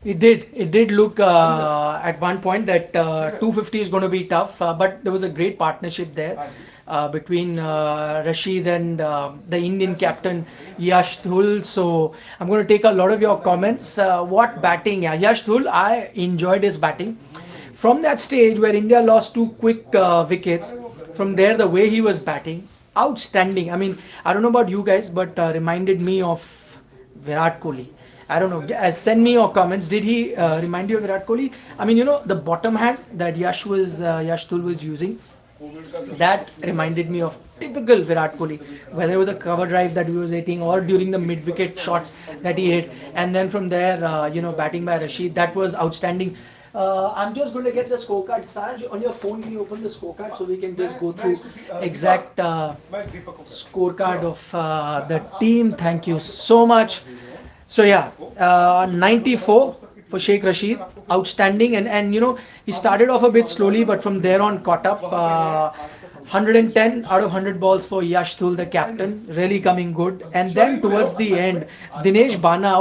It did. It did look at one point that 250 is going to be tough, but there was a great partnership there between Rashid and the Indian captain Yash Dhull. So I'm going to take a lot of your comments. What batting? Yeah, Yash Dhull, I enjoyed his batting. From that stage where India lost two quick wickets, from there the way he was batting, outstanding. I mean, I don't know about you guys, but reminded me of Virat Kohli. I don't know. Send me your comments. Did he remind you of Virat Kohli? I mean, the bottom hand that Yash Dhull was using, that reminded me of typical Virat Kohli, whether it was a cover drive that he was hitting or during the mid-wicket shots that he hit, and then from there, batting by Rashid, that was outstanding. I'm just going to get the scorecard. Saraj, on your phone, can you open the scorecard so we can just go through exact scorecard of the team? Thank you so much. So yeah, 94 for Shaik Rasheed, outstanding, and he started off a bit slowly, but from there on caught up. 110 out of 100 balls for Yash Dhull, the captain, really coming good. And then towards the end, Dinesh Bana,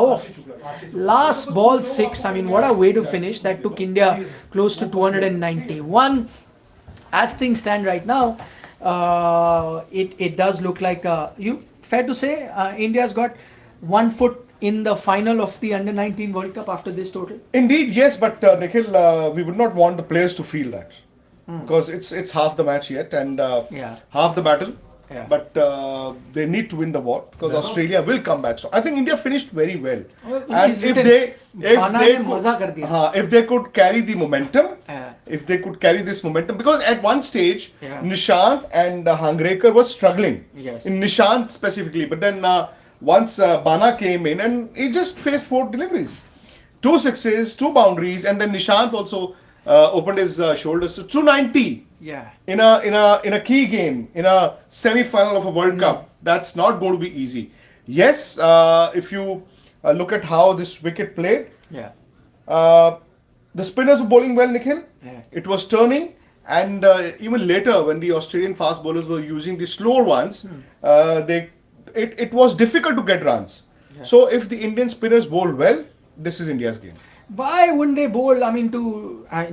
last ball 6. I mean, what a way to finish. That took India close to 291. As things stand right now, it does look like fair to say India's got 1 foot in the final of the Under-19 World Cup after this total? Indeed, yes, but Nikhil, we would not want the players to feel that because it's half the match yet and half the battle. Yeah. But they need to win the war because Australia will come back. So I think India finished very well. And if they could carry the momentum, if they could carry this momentum, because at one stage Nishant and Hangrekar were struggling. Yes. In Nishant specifically, but then once Bana came in and he just faced 4 deliveries, 2 sixes, 2 boundaries, and then Nishant also opened his shoulders to 290. Yeah. In a key game, in a semi-final of a World Cup, that's not going to be easy. Yes, if you look at how this wicket played, the spinners were bowling well, Nikhil. Yeah. It was turning, and even later when the Australian fast bowlers were using the slower ones, it was difficult to get runs. Yeah. So if the Indian spinners bowled well, this is India's game. Why wouldn't they bowl? I mean,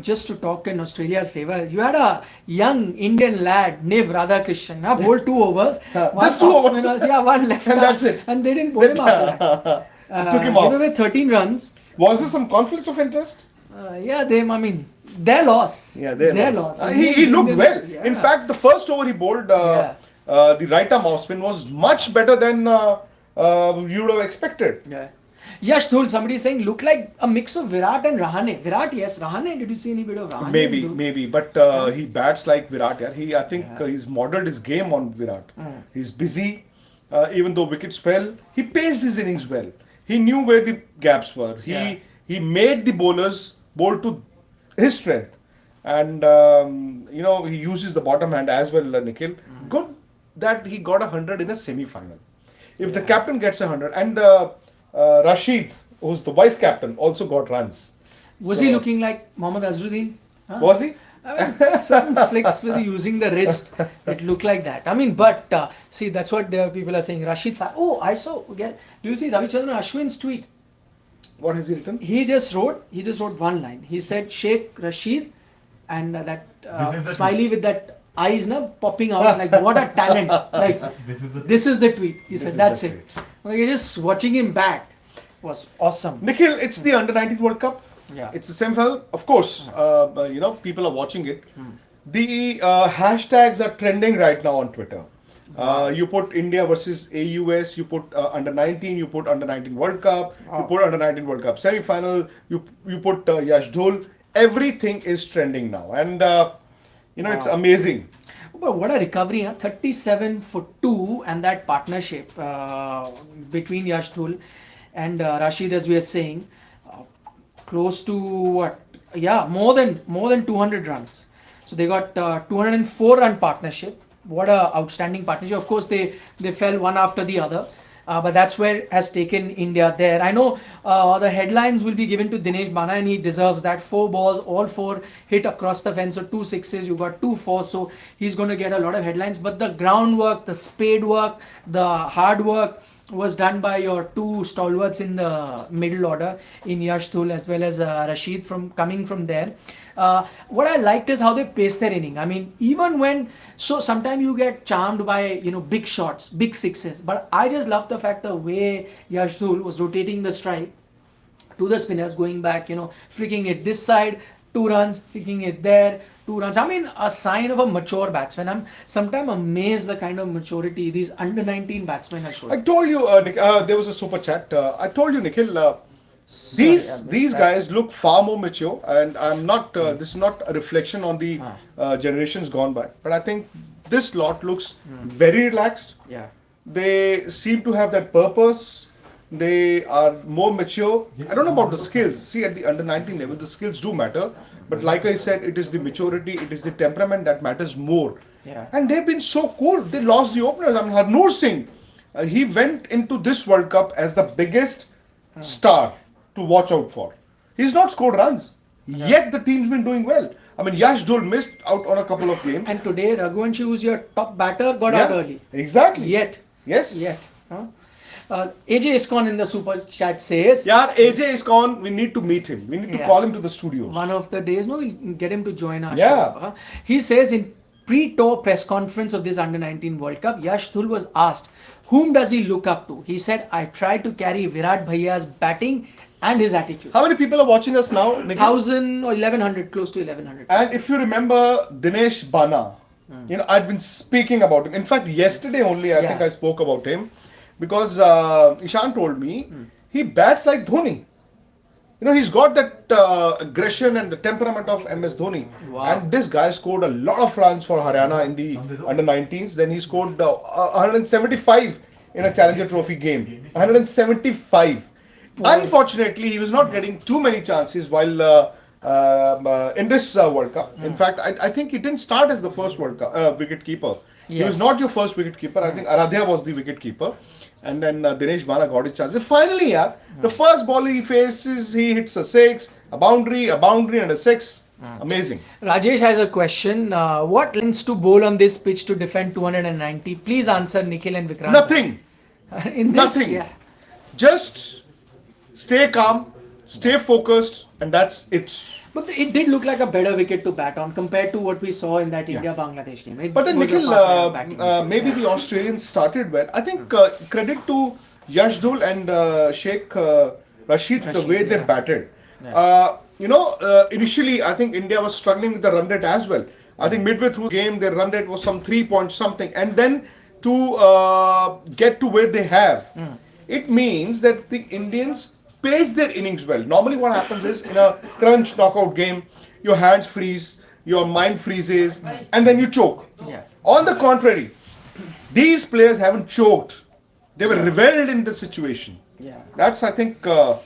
just to talk in Australia's favour, you had a young Indian lad, Niv Radhakrishnan, bowled 2 overs. Just 2 overs. One left. And that's it. And they didn't bowl him after that. Took him off. Gave away 13 runs. Was there some conflict of interest? Their loss. Yeah, their loss. He looked well. Yeah. In fact, the first over he bowled, the right arm off spin was much better than you would have expected. Yeah. Yash Dhull, somebody is saying, look like a mix of Virat and Rahane. Virat, yes. Rahane, did you see any bit of Rahane? Maybe. But he bats like Virat. I think he's modeled his game on Virat. He's busy. Even though wickets fell, he paced his innings well. He knew where the gaps were. He made the bowlers bowl to his strength. And, he uses the bottom hand as well, Nikhil. Good that he got 100 in a semi-final. If the captain gets 100 and Rashid, who's the vice captain, also got runs. Was he looking like Mohammad Azharuddin? Huh? Was he? I mean, some flicks with using the wrist, it looked like that. I mean, but see, that's what people are saying. Rashid, I saw. Do you see Ravichandran Ashwin's tweet? What has he written? He just wrote one line. He said Shaik Rasheed, and that smiley with that eyes popping out, like what a talent. Like this is the tweet. He said that's it. You're just watching him bat was awesome. Nikhil, it's the Under-19 World Cup. Yeah. It's the semi-final. Of course, people are watching it. The hashtags are trending right now on Twitter. You put India versus AUS, you put Under-19, you put Under-19 World Cup, you put Under-19 World Cup semi-final, you put Yash Dhull. Everything is trending now. And, it's amazing. But what a recovery, 37 for 2, and that partnership between Yash Dhull and Rashid, as we are saying, close to more than 200 runs. So they got 204 run partnership. What a outstanding partnership. Of course, they fell one after the other. But that's where it has taken India there. I know the headlines will be given to Dinesh Bana, and he deserves that. 4 balls, all 4 hit across the fence. So 2 sixes, you got 2 4s. So he's going to get a lot of headlines. But the groundwork, the spade work, the hard work, was done by your two stalwarts in the middle order in Yash Dhull as well as Rasheed from coming from there. What I liked is how they paced their inning. I mean, even when sometimes you get charmed by big shots, big sixes, but I just love the fact the way Yash Dhull was rotating the strike to the spinners, going back, flicking it this side, 2 runs, flicking it there, 2 runs. I mean, a sign of a mature batsman. I'm sometimes amazed the kind of maturity these under 19 batsmen are I showing. told you, there was a super chat. I told you, Nikhil, Sorry, I these missed that. guys look far more mature, and I'm not. This is not a reflection on the generations gone by, but I think this lot looks very relaxed. Yeah. They seem to have that purpose. They are more mature. I don't know about the skills. See, at the under 19 level, the skills do matter. But like I said, it is the maturity, it is the temperament that matters more. Yeah. And they've been so cool. They lost the openers. I mean, Harnoor Singh, he went into this World Cup as the biggest star to watch out for. He's not scored runs. Yet the team's been doing well. I mean, Yash Dhull missed out on a couple of games. And today, Raghuvanshi, who's your top batter, got out early. Exactly. Yet. Yes. Yet. Huh? AJ Iskon in the super chat says, Yeah, AJ is gone. We need to meet him. We need to Yeah. call him to the studios. one of the days, no, we'll get him to join our Yeah. show. He says in pre-tour press conference of this under 19 World Cup, Yash Dhull was asked, whom does he look up to? He said, I try to carry Virat Bhaiya's batting and his attitude. How many people are watching us now, Nikhil? 1,000 or 1,100, close to 1,100. And if you remember Dinesh Bana, I'd been speaking about him. In fact, yesterday only, I think I spoke about him because Ishan told me he bats like Dhoni. He's got that aggression and the temperament of MS Dhoni. Wow. And this guy scored a lot of runs for Haryana in the under 19s. Then he scored 175 in a Challenger Trophy game. 175. Unfortunately, he was not getting too many chances while in this World Cup. In fact, I think he didn't start as the first World Cup wicket keeper. He was Yes. not your first wicket keeper. I think Aradhya was the wicket keeper. And then Dinesh Bana got his chance. Finally, the first ball he faces, he hits a 6, a boundary, and a 6. Amazing. Rajesh has a question. What lens to bowl on this pitch to defend 290? Please answer, Nikhil and Vikrant. Nothing. In this, Nothing. yeah. Just stay calm, stay focused, and that's it. But it did look like a better wicket to bat on compared to what we saw in that India-Bangladesh game. It But then was a Nikhil, far better batting. maybe the Australians started well. I think credit to Yash Dhull and Shaik Rasheed, the way they batted. Initially I think India was struggling with the run rate as well. I think midway through the game their run rate was some 3 point something, and then to get to where they have, it means that the Indians pace their innings well. Normally what happens is in a crunch knockout game, your hands freeze, your mind freezes, and then you choke. Yeah. On the contrary, these players haven't choked. They were reveled in the situation. Yeah. That's, I think, A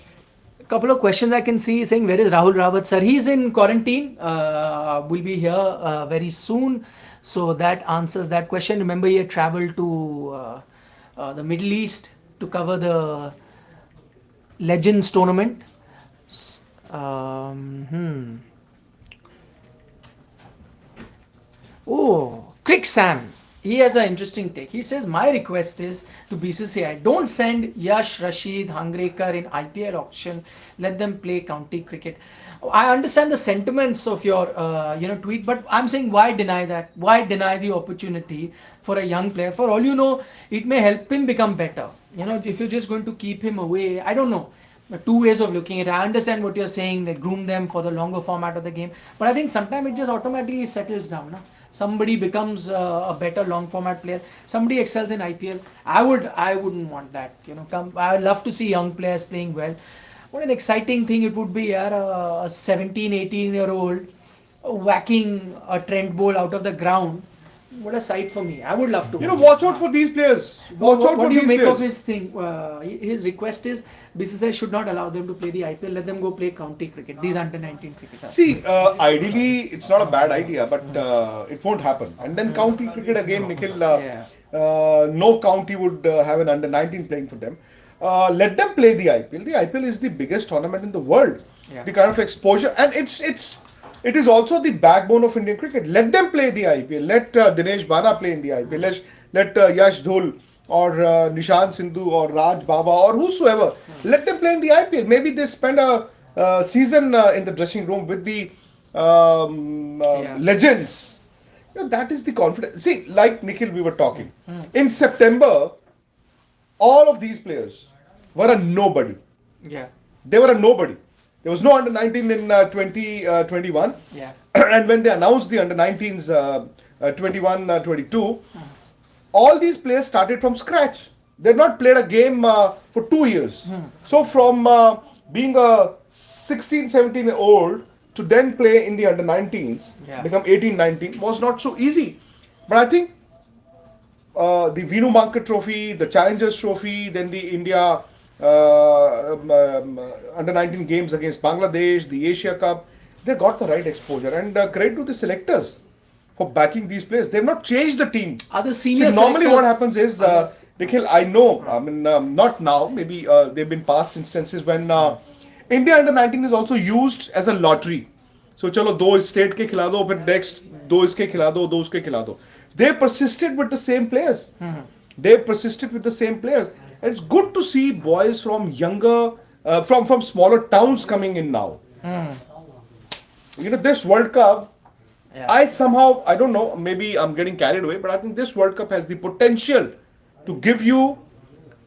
couple of questions I can see saying, where is Rahul Rawat sir? He's in quarantine. Will be here very soon. So that answers that question. Remember, he had traveled to the Middle East to cover the Legends tournament. Oh, Crick Sam. He has an interesting take. He says, my request is to BCCI, don't send Yash, Rasheed, Hangrekar in IPL auction. Let them play county cricket. I understand the sentiments of your tweet, but I'm saying, why deny that? Why deny the opportunity for a young player? For all you know, it may help him become better. If you're just going to keep him away, I don't know. Two ways of looking at it. I understand what you're saying, that groom them for the longer format of the game, but I think sometimes it just automatically settles down. Na? Somebody becomes a better long format player. Somebody excels in IPL. I wouldn't want that. I would love to see young players playing well. What an exciting thing it would be, a 17, 18-year-old whacking a Trent Bowl out of the ground. What a sight for me. I would love to. watch out for these players. Watch out What for do you these make players. of his thing? His request is BCCI should not allow them to play the IPL. Let them go play county cricket. These under 19 cricketers. See, ideally, it's not a bad idea, but it won't happen. And then county cricket again, Nikhil, no county would have an under 19 playing for them. Let them play the IPL. The IPL is the biggest tournament in the world. Yeah. The kind of exposure, and it is also the backbone of Indian cricket. Let them play the IPL. Let Dinesh Bana play in the IPL. Let Yash Dhull or Nishant Sindhu or Raj Baba or whosoever. Let them play in the IPL. Maybe they spend a season in the dressing room with the Yeah. legends. That is the confidence. See, like Nikhil, we were talking. In September, all of these players were a nobody. Yeah. They were a nobody. There was no under 19 in 2021. Yeah. And when they announced the under 19s 21 22, all these players started from scratch. They've not played a game for 2 years. So from being a 16, 17-year-old to then play in the under 19s, Yeah. become 18, 19 was not so easy. But I think the Vinu Mankad Trophy, the Challengers Trophy, then the India under 19 games against Bangladesh, the Asia Cup, they got the right exposure. And credit to the selectors for backing these players. They've not changed the team. Other See, senior normally what selectors- happens is, Others. Nikhil, I know, I mean, not now, maybe there have been past instances when India under 19 is also used as a lottery. So, chalo, do is state ke khila do, but next, do iske khila do, uske khila do. They persisted with the same players. They persisted with the same players. And it's good to see boys from younger, from smaller towns coming in now. This World Cup, Yeah. I don't know, maybe I'm getting carried away, but I think this World Cup has the potential to give you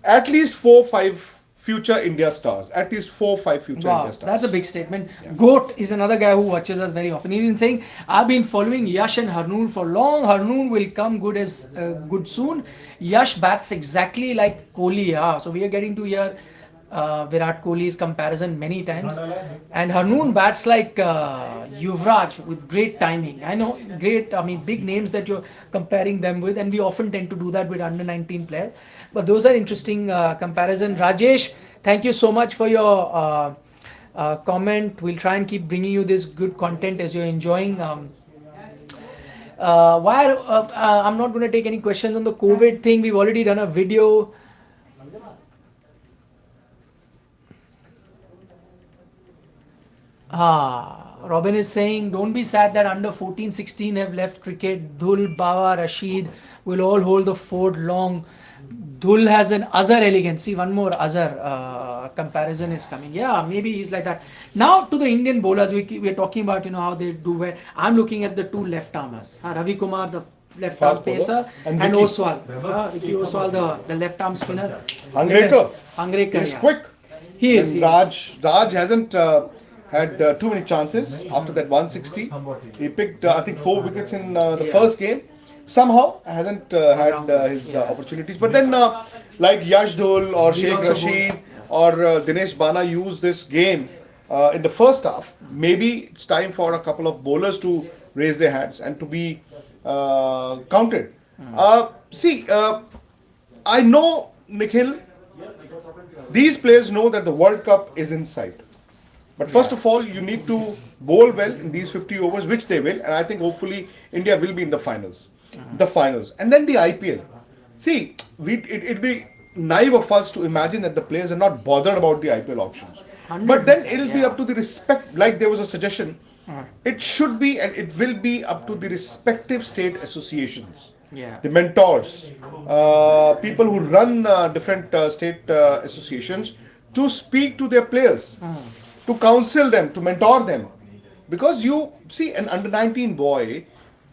at least 4-5 future India stars. At least 4-5 future Wow, India stars. that's a big statement. Goat is another guy who watches us very often. He's been saying, I've been following Yash and Harnoon for long. Harnoon will come good soon. Yash bats exactly like Kohli. Yeah. So we are getting to hear Virat Kohli's comparison many times. And Harnoon bats like Yuvraj with great timing. I know, great, I mean, big names that you're comparing them with. And we often tend to do that with under 19 players. But those are interesting comparison. Rajesh, thank you so much for your comment. We'll try and keep bringing you this good content as you're enjoying. I'm not going to take any questions on the COVID thing. We've already done a video. Robin is saying, don't be sad that under 14, 16 have left cricket. Dhull, Bawa, Rasheed will all hold the fort long. Dhull has an Azhar elegance. See, one more Azhar comparison is coming. Yeah, maybe he's like that. Now to the Indian bowlers, we are talking about how they do well. I'm looking at the two left armers. Ravi Kumar, the left arm Fast bowler. pacer, And and Vicky. Oswal. Vicky Oswal, the left arm spinner. Hungrekar. He's yeah. quick. He is. And he is. Raj hasn't had too many chances after that 160. He picked, I think, 4 wickets in the first game. Somehow hasn't had his opportunities. But then, like Yash Dhull or Shaik also Rasheed or Dinesh Bana use this game in the first half, maybe it's time for a couple of bowlers to raise their hands and to be counted. I know, Nikhil, these players know that the World Cup is in sight. But first of all, you need to bowl well in these 50 overs, which they will. And I think hopefully India will be in the finals. The finals. And then the IPL. See, it'd be naive of us to imagine that the players are not bothered about the IPL options. But then it'll be up to the respect, like there was a suggestion, it should be and it will be up to the respective state associations. Yeah. The mentors, people who run different state associations to speak to their players, to counsel them, to mentor them. Because you see, an under 19 boy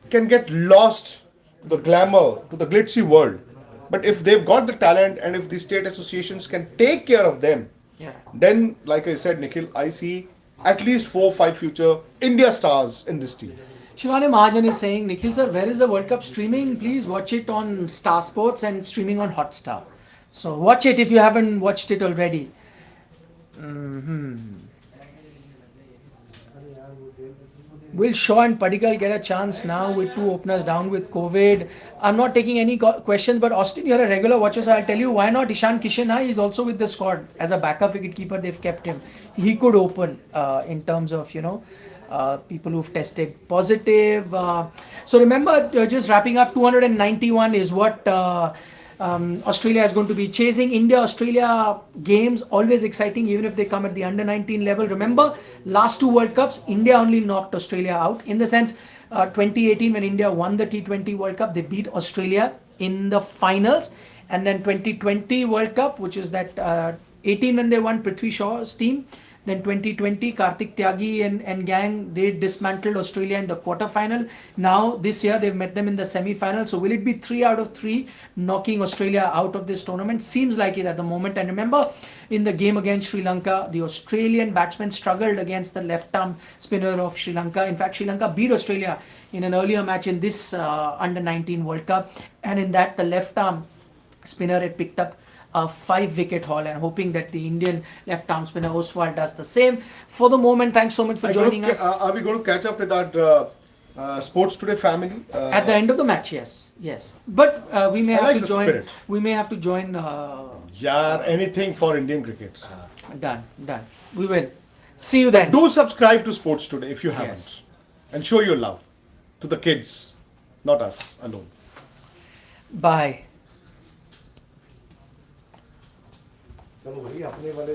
can get lost to the glamour, to the glitzy world. But if they've got the talent and if the state associations can take care of them, Yeah. then, like I said, Nikhil, I see at least 4-5 future India stars in this team. Shivani Mahajan is saying, Nikhil sir, where is the World Cup streaming? Please watch it on Star Sports and streaming on Hotstar. So watch it if you haven't watched it already. Will Shaw and Padikkal get a chance now with two openers down with COVID? I'm not taking any questions, but Austin, you're a regular watcher, so I'll tell you why not. Ishan Kishan, he's also with the squad as a backup wicketkeeper. They've kept him. He could open in terms of people who've tested positive. So remember, just wrapping up, 291 is what Australia is going to be chasing. India-Australia games, always exciting, even if they come at the under 19 level. Remember, last two World Cups, India only knocked Australia out. In the sense, 2018 when India won the T20 World Cup, they beat Australia in the finals. And then 2020 World Cup, which is that 18 when they won Prithvi Shaw's team. Then 2020, Karthik Tyagi and gang, they dismantled Australia in the quarter-final. Now, this year, they've met them in the semi-final. So, will it be 3 out of 3 knocking Australia out of this tournament? Seems like it at the moment. And remember, in the game against Sri Lanka, the Australian batsmen struggled against the left-arm spinner of Sri Lanka. In fact, Sri Lanka beat Australia in an earlier match in this Under-19 World Cup. And in that, the left-arm spinner had picked up a 5-wicket haul, and hoping that the Indian left-arm spinner Oswald does the same. For the moment, thanks so much for joining us. Are we going to catch up with our Sports Today family? At the end of the match, yes. But we may I have like to the join. spirit. We may have to join. Yeah, anything for Indian cricket. Done. We will. See you then. Do subscribe to Sports Today if you haven't. Yes. And show your love to the kids, not us alone. Bye. चलो भाई अपने वाले